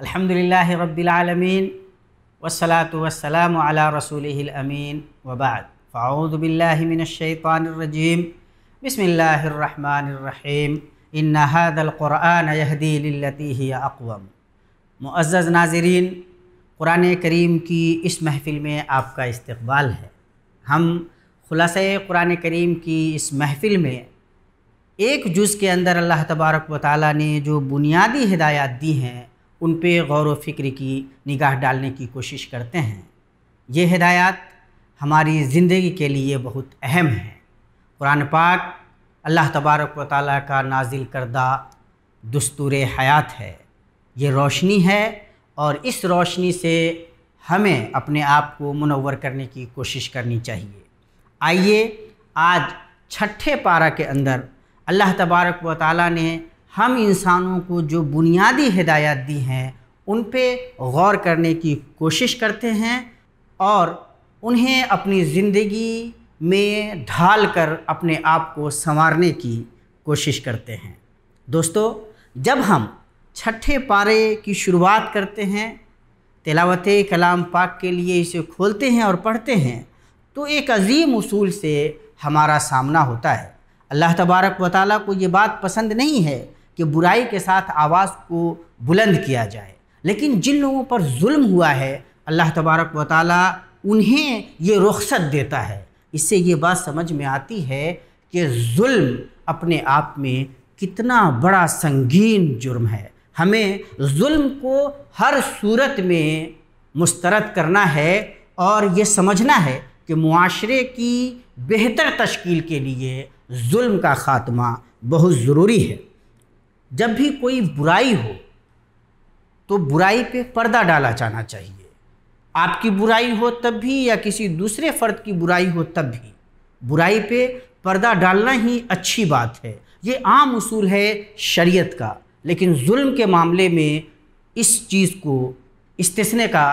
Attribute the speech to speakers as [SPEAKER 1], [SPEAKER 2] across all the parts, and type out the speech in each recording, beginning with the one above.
[SPEAKER 1] अल्हम्दुलिल्लाहि रब्बिल आलमीन वस्सलातु वस्सलामु अला रसूलिहिल अमीन व बाद फ़अऊज़ु बिल्लाहि मिनश शैतानिर रजीम बिस्मिल्लाहिर रहमानिर रहीम इन्ना हाज़ल क़ुरआन यहदी लिल्लती हिय अक़वम। मुअज़्ज़ज़ नाज़रीन, कुरान करीम की इस महफ़िल में आपका इस्तक़बाल है। हम खुलासे कुरान करीम की इस महफ़िल में एक जुज़ के अंदर अल्लाह तबारक व तआला ने जो बुनियादी हिदायत दी हैं उन पे गौर व फ़िक्र की निगाह डालने की कोशिश करते हैं। ये हिदायत हमारी ज़िंदगी के लिए बहुत अहम है। कुरान पाक अल्लाह तबारक व तआला का नाजिल करदा दुस्तूर हयात है, ये रोशनी है और इस रोशनी से हमें अपने आप को मुनव्वर करने की कोशिश करनी चाहिए। आइए आज छठे पारा के अंदर अल्लाह तबारक व तआला ने हम इंसानों को जो बुनियादी हिदायत दी हैं उन पे गौर करने की कोशिश करते हैं और उन्हें अपनी ज़िंदगी में ढाल कर अपने आप को संवारने की कोशिश करते हैं। दोस्तों, जब हम छठे पारे की शुरुआत करते हैं, तिलावत कलाम पाक के लिए इसे खोलते हैं और पढ़ते हैं तो एक अजीम उसूल से हमारा सामना होता है। अल्लाह तबारक व तआला को ये बात पसंद नहीं है कि बुराई के साथ आवाज़ को बुलंद किया जाए, लेकिन जिन लोगों पर जुल्म हुआ है अल्लाह तबारक व तआला उन्हें ये रुख्सत देता है। इससे ये बात समझ में आती है कि जुल्म अपने आप में कितना बड़ा संगीन जुर्म है। हमें जुल्म को हर सूरत में मुस्तरद करना है और ये समझना है कि मुआशरे की बेहतर तश्कील के लिए जुल्म का ख़ात्मा बहुत ज़रूरी है। जब भी कोई बुराई हो तो बुराई पे पर्दा डाला जाना चाहिए। आपकी बुराई हो तब भी या किसी दूसरे फ़र्द की बुराई हो तब भी बुराई पे पर्दा डालना ही अच्छी बात है। ये आम उसूल है शरीयत का, लेकिन जुल्म के मामले में इस चीज़ को इस्तिस्ने का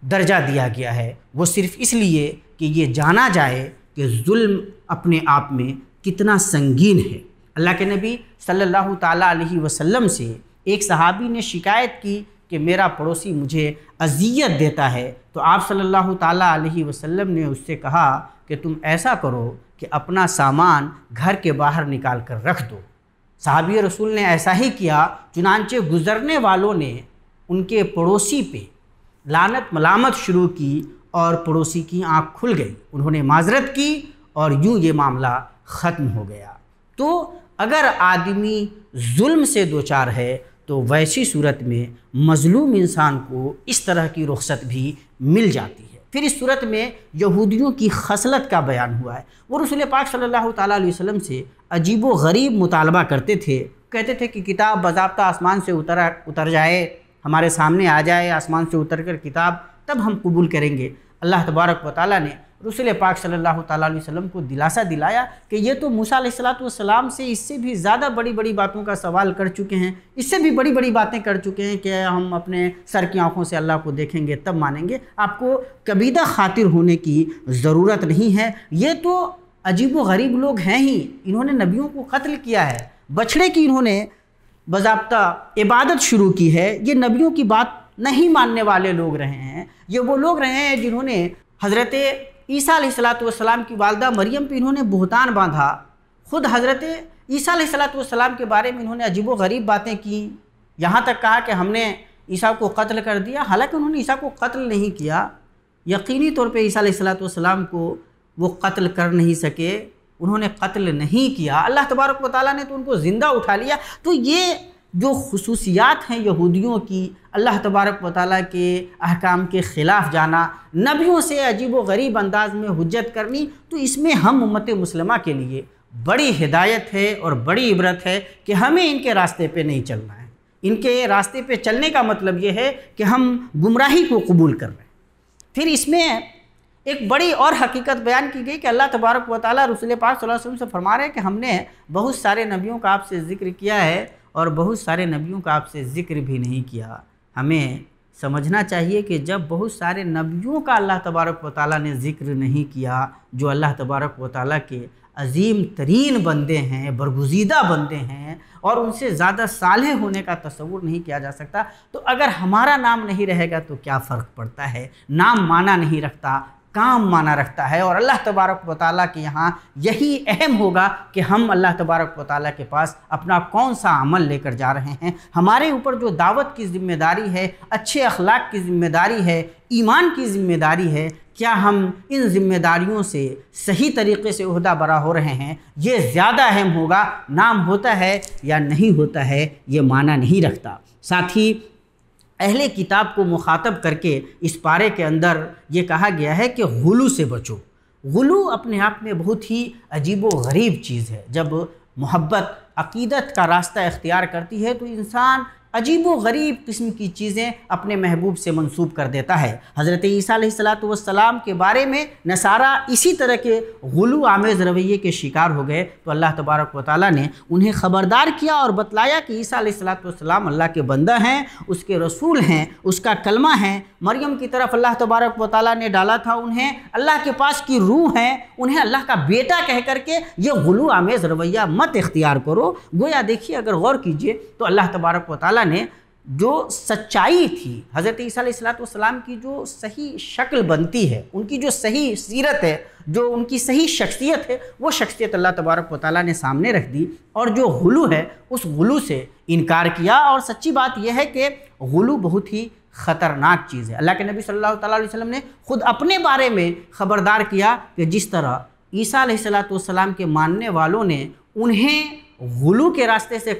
[SPEAKER 1] दर्जा दिया गया है, वो सिर्फ़ इसलिए कि ये जाना जाए कि जुल्म अपने आप में कितना संगीन है। अल्लाह के नबी सल्लल्लाहु ताला अलैहि वसल्लम से एक सहाबी ने शिकायत की कि मेरा पड़ोसी मुझे अज़ियत देता है, तो आप सल्लल्लाहु ताला अलैहि वसल्लम ने उससे कहा कि तुम ऐसा करो कि अपना सामान घर के बाहर निकाल कर रख दो। सहाबी रसूल ने ऐसा ही किया। चुनांचे गुज़रने वालों ने उनके पड़ोसी पे लानत मलामत शुरू की और पड़ोसी की आँख खुल गई। उन्होंने माजरत की और यूँ ये मामला ख़त्म हो गया। तो अगर आदमी जुल्म से दो चार है तो वैसी सूरत में मज़लूम इंसान को इस तरह की रुख्सत भी मिल जाती है। फिर इस सूरत में यहूदियों की खसलत का बयान हुआ है। वो रसूल पाक सल्लल्लाहु ताला अलैहि वसल्लम से अजीब व गरीब मुतालबा करते थे। कहते थे कि किताब बाज़ाब्ता आसमान से उतर जाए, हमारे सामने आ जाए आसमान से उतर कर किताब, तब हम कबूल करेंगे। अल्लाह तबारक व तआला ने रसूल पाक सल्लल्लाहु ताला अलैहि वसल्लम को दिलासा दिलाया कि ये तो मूसा अलैहिस्सलातु वस्सलाम से इससे भी ज़्यादा बड़ी बड़ी बातों का सवाल कर चुके हैं, इससे भी बड़ी बड़ी बातें कर चुके हैं कि हम अपने सर की आँखों से अल्लाह को देखेंगे तब मानेंगे। आपको कबीदा खातिर होने की ज़रूरत नहीं है। ये तो अजीब व गरीब लोग हैं ही, इन्होंने नबियों को कत्ल किया है, बछड़े की इन्होंने बाज़ाब्ता इबादत शुरू की है। ये नबियों की बात नहीं मानने वाले लोग रहे हैं। ये वो लोग रहे हैं जिन्होंने हज़रत ईसा अलैहिस्सलातु वस्सलाम की वालदा मरियम पे इन्होंने बुहतान बांधा। ख़ुद हज़रत ईसा अलैहिस्सलातु वस्सलाम के बारे में इन्होंने अजीब व गरीब बातें की, यहाँ तक कहा कि हमने ईसा को कत्ल कर दिया। हालांकि उन्होंने ईसा को कत्ल नहीं किया, यकीनी तौर पे ईसा अलैहिस्सलातु वस्सलाम को वो कत्ल कर नहीं सके, उन्होंने कत्ल नहीं किया। अल्लाह तबारक व तआला ने तो उनको ज़िंदा उठा लिया। तो ये जो खुसूसियात हैं यहूदियों की, अल्लाह तबारक व तआला के अहकाम के ख़िलाफ़ जाना, नबियों से अजीब व गरीब अंदाज में हुज्जत करनी, तो इसमें हम उम्मत मुस्लिमा के लिए बड़ी हिदायत है और बड़ी इबरत है कि हमें इनके रास्ते पे नहीं चलना है। इनके रास्ते पे चलने का मतलब ये है कि हम गुमराही को कबूल कर रहे हैं। फिर इसमें एक बड़ी और हकीकत बयान की गई कि अल्लाह तबारक व तआला रसूल पाक सल्लल्लाहु अलैहि वसल्लम से फरमा रहे हैं कि हमने बहुत सारे नबियों का आपसे ज़िक्र किया है और बहुत सारे नबियों का आपसे ज़िक्र भी नहीं किया। हमें समझना चाहिए कि जब बहुत सारे नबियों का अल्लाह तबारक व तआला ने ज़िक्र नहीं किया, जो अल्लाह तबारक व तआला के अजीम तरीन बंदे हैं, बरगुज़ीदा बंदे हैं और उनसे ज़्यादा सालेह होने का तसव्वुर नहीं किया जा सकता। तो अगर हमारा नाम नहीं रहेगा तो क्या फ़र्क पड़ता है। नाम माना नहीं रखता, काम माना रखता है। और अल्लाह तबारक व तआला के यहाँ यही अहम होगा कि हम अल्लाह तबारक व तआला के पास अपना कौन सा अमल लेकर जा रहे हैं। हमारे ऊपर जो दावत की ज़िम्मेदारी है, अच्छे अखलाक की ज़िम्मेदारी है, ईमान की ज़िम्मेदारी है, क्या हम इन ज़िम्मेदारियों से सही तरीके से ओहदा बरा हो रहे हैं, ये ज़्यादा अहम होगा। नाम होता है या नहीं होता है ये माना नहीं रखता। साथ ही अहले किताब को मुखातब करके इस पारे के अंदर ये कहा गया है कि गुलू से बचो। गुलू अपने आप में बहुत ही अजीब व गरीब चीज़ है। जब मोहब्बत अक़ीदत का रास्ता इख्तियार करती है तो इंसान अजीब व गरीब किस्म की चीज़ें अपने महबूब से मंसूब कर देता है। हज़रत ईसा अलैहिस्सलातु वस्सलाम के बारे में नसारा इसी तरह के गुलू आमेज़ रवैये के शिकार हो गए तो अल्लाह तबारक व तआला ने उन्हें ख़बरदार किया और बतलाया कि ईसा अलैहिस्सलातु वस्सलाम अल्लाह के बंदा हैं, उसके रसूल हैं, उसका कलमा है। मरियम की तरफ अल्लाह तबारक व तआला ने डाला था उन्हें, अल्लाह के पास की रूह हैं, उन्हें अल्लाह का बेटा कह करके ये गुलू आमेज़ रवैया मत इख्तियार करो। गोया देखिए, अगर गौर कीजिए तो अल्लाह तबारक व तआला ने जो सच्चाई थी, हज़रत ईसा अलैहिस्सलाम की जो सही शक्ल बनती है, उनकी जो सही सीरत है, जो उनकी सही शख्सियत है, वो शख्सियत अल्लाह तबारक व तआला ने सामने रख दी और जो गुलू है उस गुलू से इनकार किया। और सच्ची बात यह है कि गुलू बहुत ही ख़तरनाक चीज़ है। अल्लाह के नबी सल्लल्लाहु अलैहि वसल्लम ने ख़ुद अपने बारे में ख़बरदार किया कि जिस तरह ईसा अलैहिस्सलाम के मानने वालों ने उन्हें गुलू के रास्ते से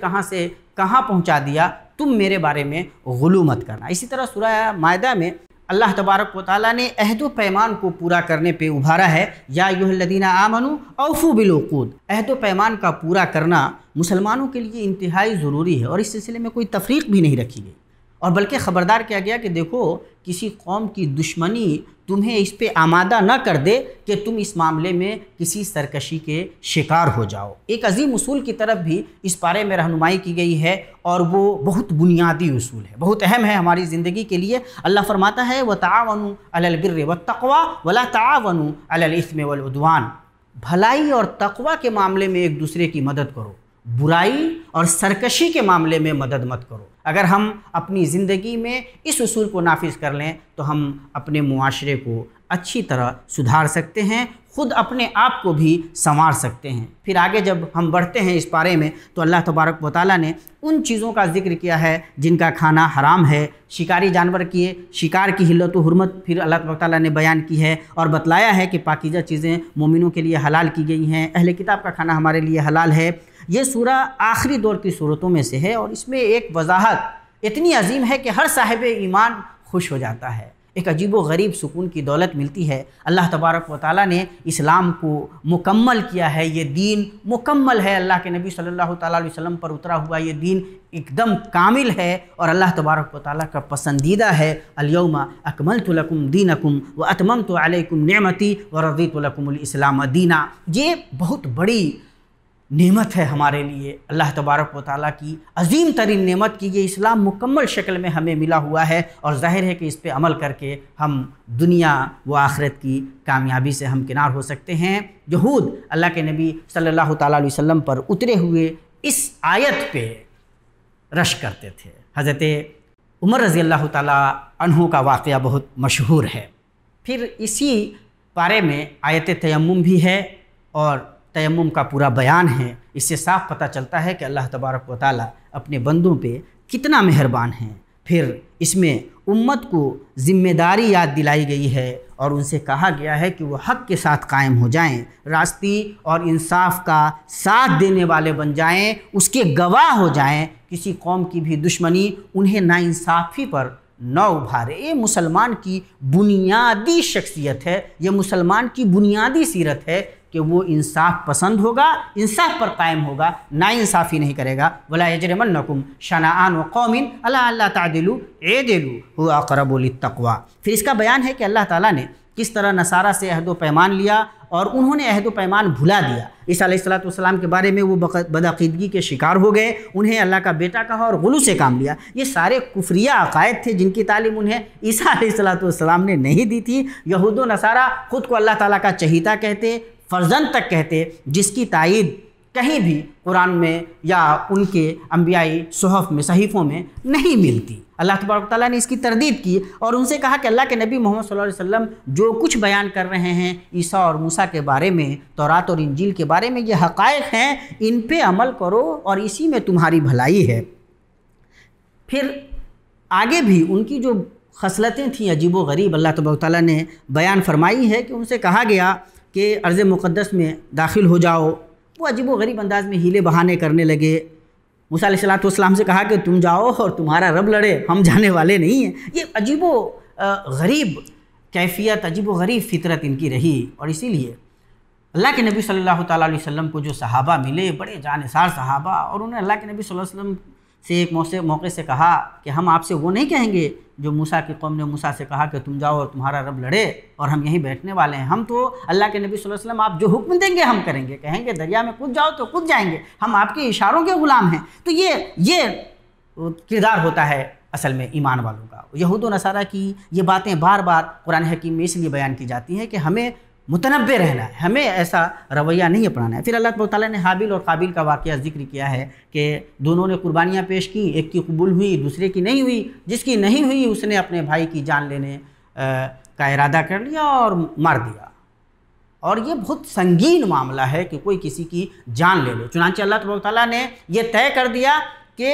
[SPEAKER 1] कहाँ पहुँचा दिया, तुम मेरे बारे में गुलू मत करना। इसी तरह सूरह माइदा में अल्लाह तबारक व तआला ने अहद व पैमान को पूरा करने पे उभारा है। या अय्युहल्लज़ीना आमनू औफू बिल उक़ूद। अहद व पैमान का पूरा करना मुसलमानों के लिए इंतहाई ज़रूरी है और इस सिलसिले में कोई तफरीक भी नहीं रखी गई और बल्कि ख़बरदार किया गया कि देखो, किसी कौम की दुश्मनी तुम्हें इस पे आमादा न कर दे कि तुम इस मामले में किसी सरकशी के शिकार हो जाओ। एक अजीम उसूल की तरफ भी इस पारे में रहनुमाई की गई है और वो बहुत बुनियादी उसूल है, बहुत अहम है हमारी ज़िंदगी के लिए। अल्लाह फरमाता है व तावनु अलल बिर्रि वत तक़वा वला तावनु अलल इस्मि वल उद्वान। भलाई और तक़वा के मामले में एक दूसरे की मदद करो, बुराई और सरकशी के मामले में मदद मत करो। अगर हम अपनी ज़िंदगी में इस उसूल को नाफिज कर लें तो हम अपने मुआशरे को अच्छी तरह सुधार सकते हैं, ख़ुद अपने आप को भी संवार सकते हैं। फिर आगे जब हम बढ़ते हैं इस पारे में तो अल्लाह तबारक व तआला ने उन चीज़ों का जिक्र किया है जिनका खाना हराम है। शिकारी जानवर की शिकार की हिल्लत व हुर्मत फिर अल्लाह तबारक व तआला ने बयान की है और बतलाया है कि पाकीज़ा चीज़ें मोमिनों के लिए हलाल की गई हैं, अहले किताब का खाना हमारे लिए हलाल है। ये सूरा आखिरी दौर की सूरतों में से है और इसमें एक वजाहत इतनी अजीम है कि हर साहिब ईमान खुश हो जाता है। एक अजीब व गरीब सुकून की दौलत मिलती है। अल्लाह तबारक व तआला ने इस्लाम को मुकम्मल किया है, ये दीन मुकम्मल है। अल्लाह के नबी सल्लल्लाहु अलैहि वसल्लम पर उतरा हुआ ये दीन एकदम कामिल है और अल्लाह तबारक व तआला का पसंदीदा है। अल-यौमा अकमलतु लकुम दीनकुम व अतममतु अलैकुम निअमती व रज़ीतु लकुमुल इस्लाम दीना। ये बहुत बड़ी नेमत है हमारे लिए, अल्लाह तबारक व तआला की अजीम तरीन नेमत की ये इस्लाम मुकम्मल शक्ल में हमें मिला हुआ है और ज़ाहिर है कि इस पे अमल करके हम दुनिया व आखिरत की कामयाबी से हमकिनार हो सकते हैं। यहूद अल्लाह के नबी सल्लल्लाहु अलैहि वसल्लम पर उतरे हुए इस आयत पे रश करते थे। हज़रत उमर रज़ी अल्लाह ताला अन्हु का वाक़या बहुत मशहूर है। फिर इसी पारे में आयत तयम्मुम भी है और तयम्मुम का पूरा बयान है। इससे साफ पता चलता है कि अल्लाह तबारक व तआला अपने बंदों पे कितना मेहरबान है। फिर इसमें उम्मत को ज़िम्मेदारी याद दिलाई गई है और उनसे कहा गया है कि वो हक़ के साथ कायम हो जाएं, रास्ती और इंसाफ का साथ देने वाले बन जाएं, उसके गवाह हो जाएं। किसी कौम की भी दुश्मनी उन्हें नाइंसाफ़ी पर न उभारे। ये मुसलमान की बुनियादी शख्सियत है, ये मुसलमान की बुनियादी सीरत है कि वो इंसाफ पसंद होगा, इंसाफ पर कायम होगा, नाइंसाफ़ी नहीं करेगा। वला यजरिमन्नकुम शनाआन कौमिन अला अल्ला तादिलू एदिलू हुवा अक़रबु लित्तक़वा। फिर इसका बयान है कि अल्लाह ताला ने किस तरह नसारा से अहद व पैमान लिया और उन्होंने अहद व पैमान भुला दिया। ईसा अलैहिस्सलाम के बारे में वो बदअक़ीदगी के शिकार हो गए, उन्हें अल्लाह का बेटा कहा और गुलू से काम लिया। ये सारे कुफ्रिया अक़ायद थे जिनकी तालीम उन्हें ईसा अलैहिस्सलाम ने नहीं दी थी। यहूद व नसारा ख़ुद को अल्लाह ताला का चहीता कहते, फ़र्जंद तक कहते, जिसकी तायीद कहीं भी कुरान में या उनके अंबियाई सुहफ़ में, सहीफ़ों में नहीं मिलती। अल्लाह तबारक तआला ने इसकी तरदीद की और उनसे कहा कि अल्लाह के नबी मोहम्मद सल्लल्लाहु अलैहि वसल्लम जो कुछ बयान कर रहे हैं ईसा और मूसा के बारे में, तौरात और इंजील के बारे में, ये हक़ाइक़ हैं, इन पे अमल करो और इसी में तुम्हारी भलाई है। फिर आगे भी उनकी जो खसलतें थीं अजीब व गरीब, अल्लाह तबारक तआला ने बयान फरमाई है कि उनसे कहा गया कि अर्ज़ मुक़द्दस में दाखिल हो जाओ। वो अजीब व गरीब अंदाज़ में हीले बहाने करने लगे। मूसा अलैहिस्सलाम से कहा कि तुम जाओ और तुम्हारा रब लड़े, हम जाने वाले नहीं हैं। ये अजीब व गरीब कैफियत, अजीब व गरीब फ़ितरत इनकी रही। और इसीलिए अल्लाह के नबी सल्लल्लाहु ताला अलैहि वसल्लम को जो सहाबा मिले, बड़े जानिसार सहाबा, और उन्हें अल्लाह के नबी सल्लल्लाहु अलैहि वसल्लम से एक मौके से कहा कि हम आपसे वो नहीं कहेंगे जो मूसा की कौम ने मूसा से कहा कि तुम जाओ और तुम्हारा रब लड़े और हम यहीं बैठने वाले हैं। हम तो अल्लाह के नबी सल्लल्लाहु अलैहि वसल्लम आप जो हुक्म देंगे हम करेंगे, कहेंगे दरिया में कूद जाओ तो कूद जाएंगे, हम आपके इशारों के ग़ुलाम हैं। तो ये किरदार होता है असल में ईमान वालों का। यहूद व नसारा की ये बातें बार बार कुरान हकीम में इसलिए बयान की जाती हैं कि हमें मुतनब्बे रहना है, हमें ऐसा रवैया नहीं अपनाना है। फिर अल्लाह ताला ने हाबिल और काबिल का वाक़या ज़िक्र किया है कि दोनों ने कुर्बानियाँ पेश की, एक की कबूल हुई, दूसरे की नहीं हुई। जिसकी नहीं हुई उसने अपने भाई की जान लेने का इरादा कर लिया और मार दिया। और ये बहुत संगीन मामला है कि कोई किसी की जान ले ले। चुनांचे अल्लाह ताला ने यह तय कर दिया कि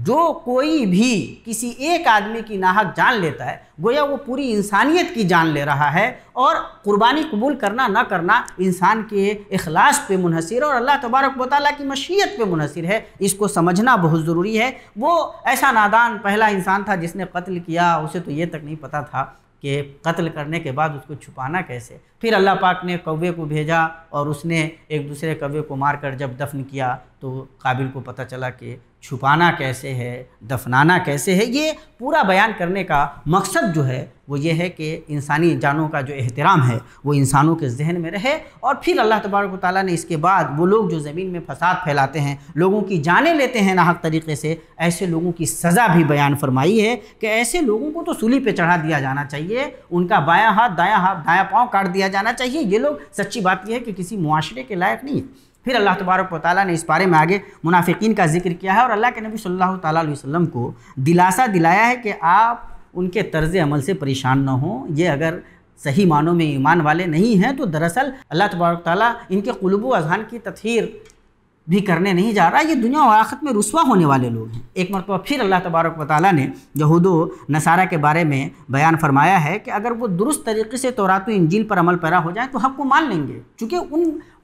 [SPEAKER 1] जो कोई भी किसी एक आदमी की नाहक जान लेता है, गोया वो पूरी इंसानियत की जान ले रहा है। और कुर्बानी कबूल करना ना करना इंसान के इखलास पे मुनहसिर और अल्लाह तबारक व तआला की मशीयत पे मुनहसिर है। इसको समझना बहुत ज़रूरी है। वो ऐसा नादान पहला इंसान था जिसने कत्ल किया, उसे तो ये तक नहीं पता था कि कत्ल करने के बाद उसको छुपाना कैसे। फिर अल्लाह पाक ने कौवे को भेजा और उसने एक दूसरे कौवे को मारकर जब दफन किया तो काबिल को पता चला कि छुपाना कैसे है, दफनाना कैसे है। ये पूरा बयान करने का मकसद जो है वो ये है कि इंसानी जानों का जो एहतराम है वो इंसानों के जहन में रहे। और फिर अल्लाह तबारक व तआला ने इसके बाद वो लोग जो ज़मीन में फसाद फैलाते हैं, लोगों की जानें लेते हैं नाहक तरीक़े से, ऐसे लोगों की सज़ा भी बयान फरमाई है कि ऐसे लोगों को तो सूली पे चढ़ा दिया जाना चाहिए, उनका बायां हाथ दायां पाँव काट दिया जाना चाहिए। ये लोग, सच्ची बात यह है कि किसी मुआशरे के लायक नहीं है। फिर अल्लाह तबारक व तआला ने इस बारे में आगे मुनाफिकीन का जिक्र किया है और अल्लाह के नबी सल्लल्लाहु ताला अलैहि वसल्लम को दिलासा दिलाया है कि आप उनके तर्ज़ अमल से परेशान न हों। ये अगर सही मानों में ईमान वाले नहीं हैं तो दरअसल अल्लाह तबारक व तआला इनके क़ुलूब व अज़हान की तत्हीर भी करने नहीं जा रहा। ये दुनिया और आखिरत में रुस्वा होने वाले लोग हैं। एक मरतबा फिर अल्लाह तबारक व तआला ने यहूद व नसारा के बारे में बयान फरमाया है कि अगर वो दुरुस्त तरीक़े से तौरात व इंजील पर अमल पैरा हो जाए तो हक़ को मान लेंगे, चूँकि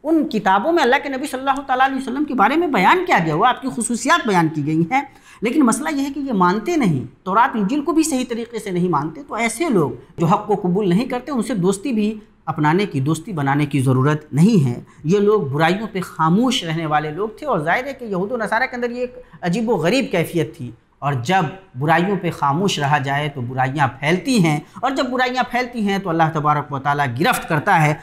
[SPEAKER 1] उन किताबों में अल्लाह के नबी सल्लल्लाहु ताला अलैहि वसल्लम के बारे में बयान किया गया हुआ, आपकी खुसूसियात बयान की गई हैं। लेकिन मसला यह है कि ये मानते नहीं, तौरात इंजील को भी सही तरीके से नहीं मानते। तो ऐसे लोग जो हक़ को कबूल नहीं करते उनसे दोस्ती भी दोस्ती बनाने की ज़रूरत नहीं है। ये लोग बुराइयों पे खामोश रहने वाले लोग थे और ज़ाहिर है कि यहूद व नसारा के अंदर ये एक अजीब व गरीब कैफियत थी। और जब बुराइयों पे खामोश रहा जाए तो बुराइयाँ फैलती हैं, और जब बुराइयाँ फैलती हैं तो अल्लाह तबारक व तआला गिरफ्त करता है।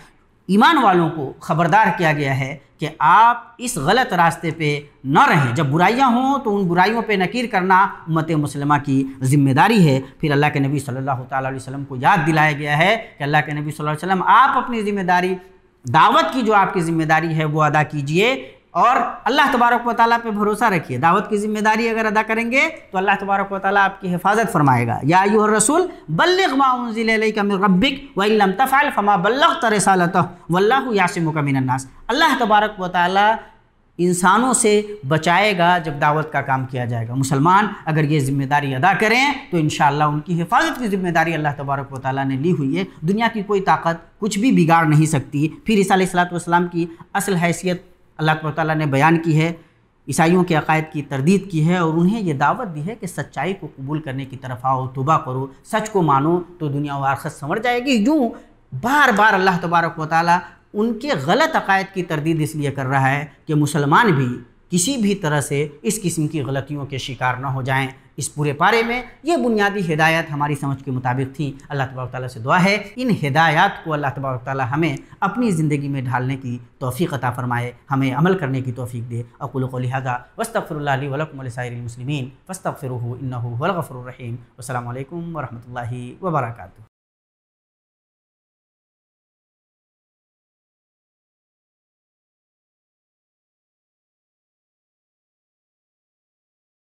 [SPEAKER 1] ईमान वालों को ख़बरदार किया गया है कि आप इस गलत रास्ते पे न रहें। जब बुराइयां हों तो उन बुराइयों पे नकीर करना उम्मत मुस्लिमा की ज़िम्मेदारी है। फिर अल्लाह के नबी सल्लल्लाहु ताला अलैहि वसल्लम को याद दिलाया गया है कि अल्लाह के नबी सल्लल्लाहु अलैहि वसल्लम आप अपनी ज़िम्मेदारी, दावत की जो आपकी ज़िम्मेदारी है वो अदा कीजिए और अल्लाह तबारक व तआला पे भरोसा रखिए। दावत की ज़िम्मेदारी अगर अदा करेंगे तो अल्लाह तबारक व तआला आपकी हिफाजत फरमाएगा। या अय्युहर रसूल बल्लिग मा उन्ज़िला इलैका मिन रब्बिक व इन लम तफ़अल फमा बल्लग़्ता रिसालतहु वल्लाहु यासिमुका मिनन नास। अल्लाह तबारक व तआला इंसानों से बचाएगा जब दावत का काम किया जाएगा। मुसलमान अगर ये ज़िम्मेदारी अदा करें तो इंशाअल्लाह उनकी हिफाजत की ज़िम्मेदारी अल्लाह तबारक व तआला ने ली हुई है। दुनिया की कोई ताकत कुछ भी बिगाड़ नहीं सकती। फिर ईसा अलैहिस्सलातु वस्सलाम की असल हैसियत अल्लाह तबारक व तआला ने बयान की है, ईसाइयों के अकायद की तरदीद की है और उन्हें ये दावत दी है कि सच्चाई को कबूल करने की तरफ आओ, तौबा करो, सच को मानो तो दुनिया और आखिरत संवर जाएगी। यूँ बार बार अल्लाह तबारक व तआला उनके गलत अकायद की तरदीद इसलिए कर रहा है कि मुसलमान भी किसी भी तरह से इस किस्म की गलतियों के शिकार न हो जाएं। इस पूरे पारे में ये बुनियादी हिदायत हमारी समझ के मुताबिक थी। अल्लाह तबारक ताला से दुआ है इन हिदायत को अल्लाह तबारक ताला हमें अपनी ज़िंदगी में ढालने की तौफ़ीक़ अता फ़रमाए, हमें अमल करने की तौफ़ीक़ दे। अक़ूलु क़ौली हाज़ा वस्तग़फ़िरुल्लाह ली व लकुम व लिसाइरिल मुस्लिमीन फ़स्तग़फ़िरूहु इन्नहु हुवल गफ़ूरुर रहीम। अस्सलामु अलैकुम व रहमतुल्लाहि व बरकातुहू।